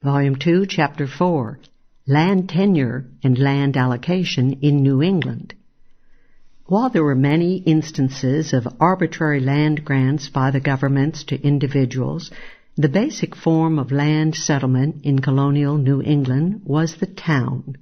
Volume 2, Chapter 4, Land Tenure and Land Allocation in New England. While there were many instances of arbitrary land grants by the governments to individuals, the basic form of land settlement in colonial New England was the town.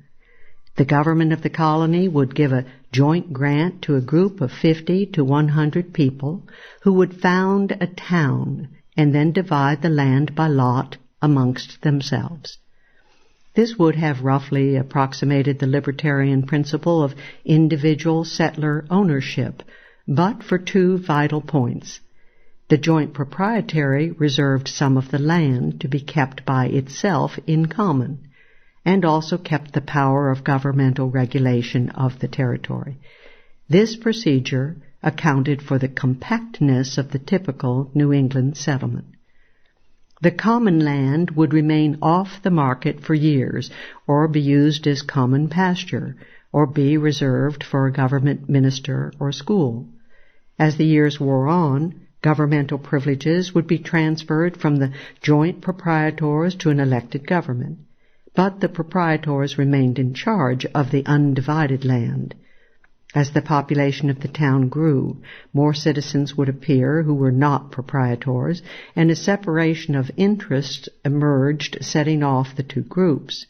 The government of the colony would give a joint grant to a group of 50 to 100 people who would found a town and then divide the land by lot amongst themselves. This would have roughly approximated the libertarian principle of individual settler ownership, but for two vital points. The joint proprietary reserved some of the land to be kept by itself in common, and also kept the power of governmental regulation of the territory. This procedure accounted for the compactness of the typical New England settlement. The common land would remain off the market for years, or be used as common pasture, or be reserved for a government minister or school. As the years wore on, governmental privileges would be transferred from the joint proprietors to an elected government, but the proprietors remained in charge of the undivided land. As the population of the town grew, more citizens would appear who were not proprietors, and a separation of interests emerged, setting off the two groups.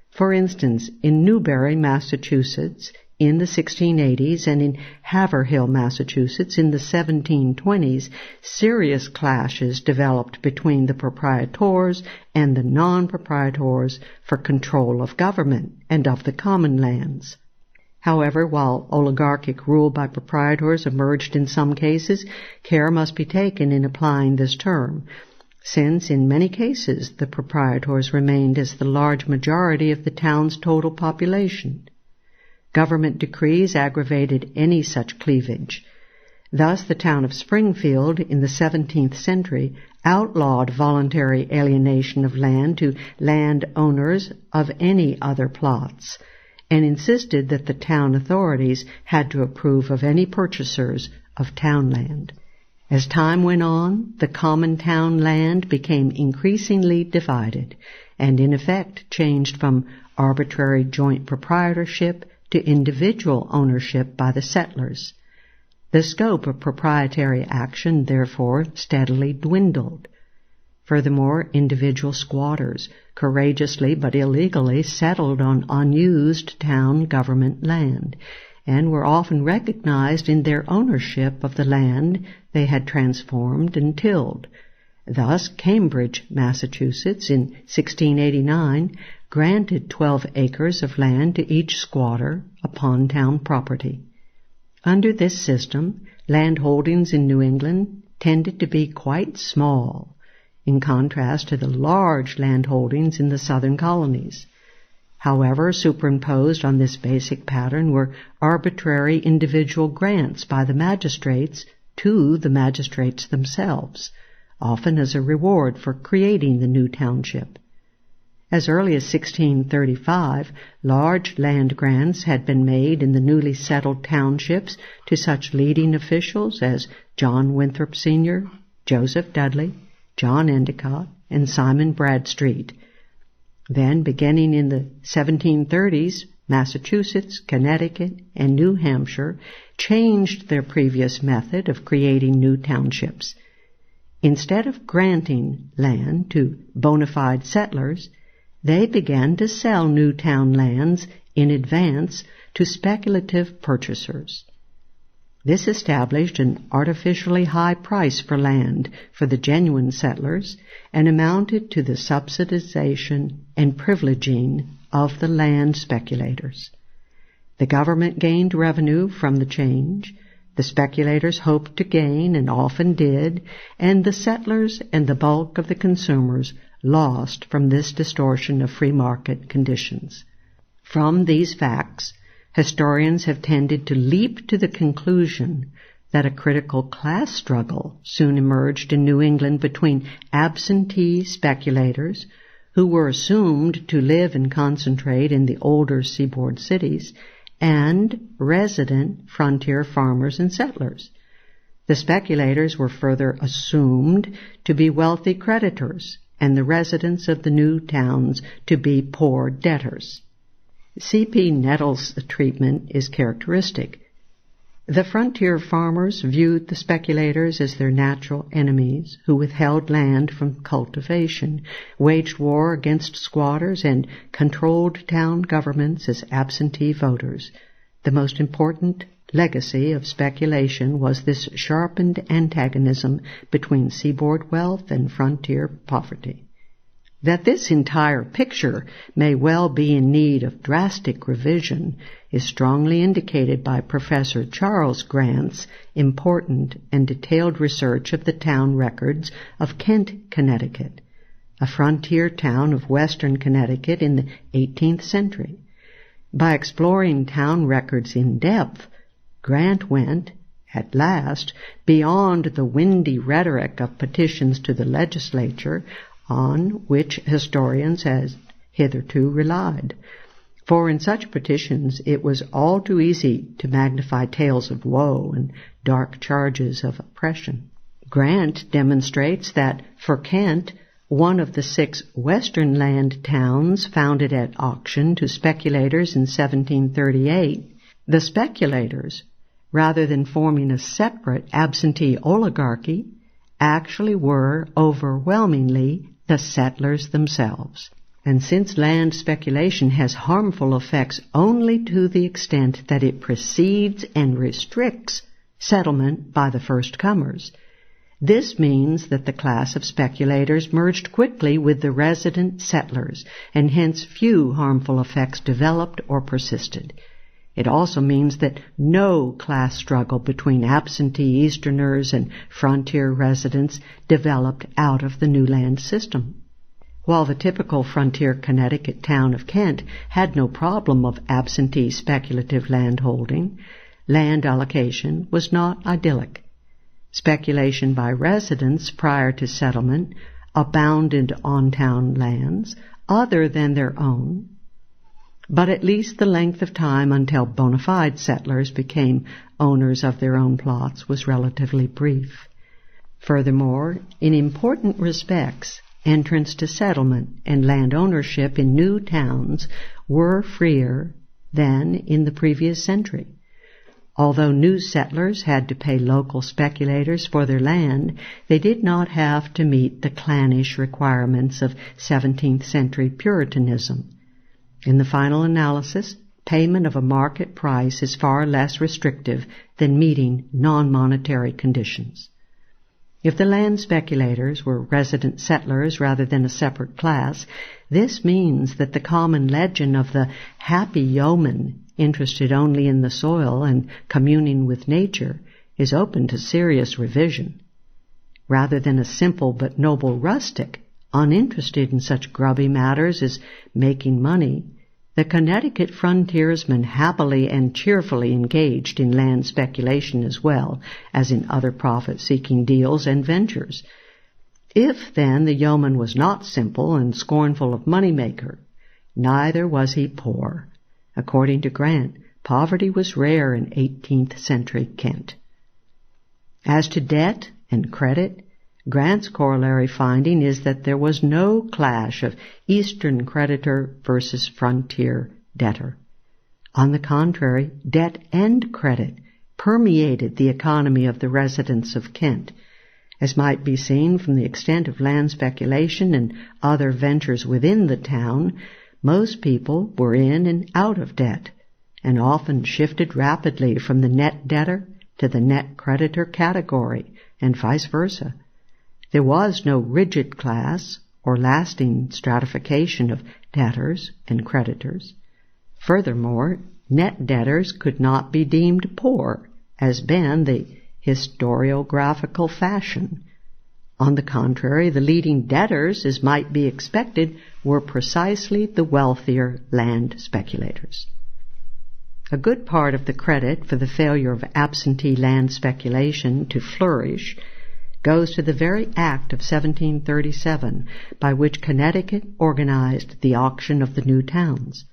For instance, in Newbury, Massachusetts, in the 1680s, and in Haverhill, Massachusetts, in the 1720s, serious clashes developed between the proprietors and the non-proprietors for control of government and of the common lands. However, while oligarchic rule by proprietors emerged in some cases, care must be taken in applying this term, since in many cases the proprietors remained as the large majority of the town's total population. Government decrees aggravated any such cleavage. Thus, the town of Springfield in the 17th century outlawed voluntary alienation of land to landowners of any other plots, and insisted that the town authorities had to approve of any purchasers of town land. As time went on, the common town land became increasingly divided, and in effect changed from arbitrary joint proprietorship to individual ownership by the settlers. The scope of proprietary action, therefore, steadily dwindled. Furthermore, individual squatters courageously but illegally settled on unused town government land, and were often recognized in their ownership of the land they had transformed and tilled. Thus, Cambridge, Massachusetts, in 1689, granted 12 acres of land to each squatter upon town property. Under this system, land holdings in New England tended to be quite small, in contrast to the large land holdings in the southern colonies. However, superimposed on this basic pattern were arbitrary individual grants by the magistrates to the magistrates themselves, often as a reward for creating the new township. As early as 1635, large land grants had been made in the newly settled townships to such leading officials as John Winthrop Sr., Joseph Dudley, John Endicott, and Simon Bradstreet. Then, beginning in the 1730s, Massachusetts, Connecticut, and New Hampshire changed their previous method of creating new townships. Instead of granting land to bona fide settlers, they began to sell new town lands in advance to speculative purchasers. This established an artificially high price for land for the genuine settlers and amounted to the subsidization and privileging of the land speculators. The government gained revenue from the change, the speculators hoped to gain and often did, and the settlers and the bulk of the consumers lost from this distortion of free market conditions. From these facts, historians have tended to leap to the conclusion that a critical class struggle soon emerged in New England between absentee speculators, who were assumed to live and concentrate in the older seaboard cities, and resident frontier farmers and settlers. The speculators were further assumed to be wealthy creditors, and the residents of the new towns to be poor debtors. C.P. Nettles' treatment is characteristic. The frontier farmers viewed the speculators as their natural enemies who withheld land from cultivation, waged war against squatters, and controlled town governments as absentee voters. The most important legacy of speculation was this sharpened antagonism between seaboard wealth and frontier poverty. That this entire picture may well be in need of drastic revision is strongly indicated by Professor Charles Grant's important and detailed research of the town records of Kent, Connecticut, a frontier town of western Connecticut in the 18th century. By exploring town records in depth, Grant went, at last, beyond the windy rhetoric of petitions to the legislature on which historians had hitherto relied. For in such petitions it was all too easy to magnify tales of woe and dark charges of oppression. Grant demonstrates that for Kent, one of the 6 western land towns founded at auction to speculators in 1738, the speculators, rather than forming a separate absentee oligarchy, actually were overwhelmingly the settlers themselves. And since land speculation has harmful effects only to the extent that it precedes and restricts settlement by the first comers, this means that the class of speculators merged quickly with the resident settlers, and hence few harmful effects developed or persisted. It also means that no class struggle between absentee Easterners and frontier residents developed out of the new land system. While the typical frontier Connecticut town of Kent had no problem of absentee speculative landholding, land allocation was not idyllic. Speculation by residents prior to settlement abounded on town lands other than their own, but at least the length of time until bona fide settlers became owners of their own plots was relatively brief. Furthermore, in important respects, entrance to settlement and land ownership in new towns were freer than in the previous century. Although new settlers had to pay local speculators for their land, they did not have to meet the clannish requirements of 17th century Puritanism. In the final analysis, payment of a market price is far less restrictive than meeting non-monetary conditions. If the land speculators were resident settlers rather than a separate class, this means that the common legend of the happy yeoman interested only in the soil and communing with nature is open to serious revision. Rather than a simple but noble rustic, uninterested in such grubby matters as making money, the Connecticut frontiersman happily and cheerfully engaged in land speculation as well as in other profit-seeking deals and ventures. If, then, the yeoman was not simple and scornful of money-maker, neither was he poor. According to Grant, poverty was rare in 18th century Kent. As to debt and credit, Grant's corollary finding is that there was no clash of Eastern creditor versus frontier debtor. On the contrary, debt and credit permeated the economy of the residents of Kent, as might be seen from the extent of land speculation and other ventures within the town. Most people were in and out of debt, and often shifted rapidly from the net debtor to the net creditor category, and vice versa. There was no rigid class or lasting stratification of debtors and creditors. Furthermore, net debtors could not be deemed poor, as been the historiographical fashion. On the contrary, the leading debtors, as might be expected, were precisely the wealthier land speculators. A good part of the credit for the failure of absentee land speculation to flourish goes to the very act of 1737 by which Connecticut organized the auction of the new towns.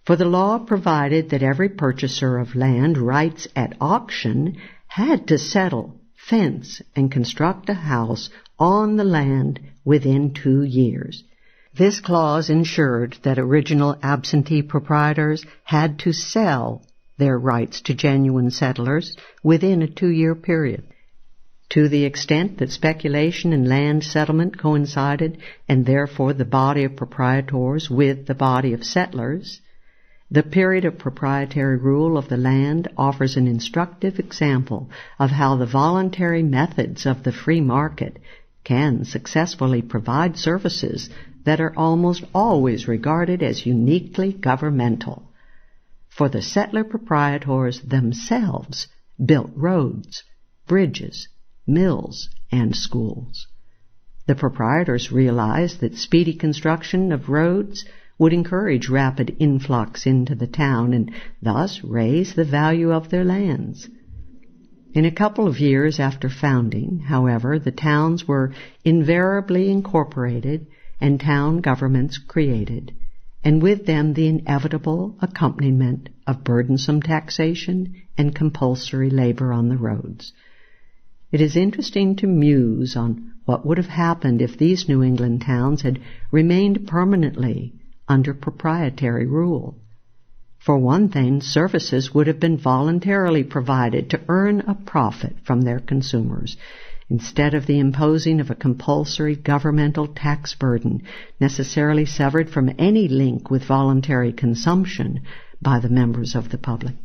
For the law provided that every purchaser of land rights at auction had to settle, fence, and construct a house on the land within 2 years. This clause ensured that original absentee proprietors had to sell their rights to genuine settlers within a 2-year period. To the extent that speculation and land settlement coincided, and therefore the body of proprietors with the body of settlers, the period of proprietary rule of the land offers an instructive example of how the voluntary methods of the free market can successfully provide services that are almost always regarded as uniquely governmental. For the settler proprietors themselves built roads, bridges, mills, and schools. The proprietors realized that speedy construction of roads would encourage rapid influx into the town and thus raise the value of their lands. In a couple of years after founding, however, the towns were invariably incorporated and town governments created, and with them the inevitable accompaniment of burdensome taxation and compulsory labor on the roads. It is interesting to muse on what would have happened if these New England towns had remained permanently under proprietary rule. For one thing, services would have been voluntarily provided to earn a profit from their consumers, instead of the imposing of a compulsory governmental tax burden necessarily severed from any link with voluntary consumption by the members of the public.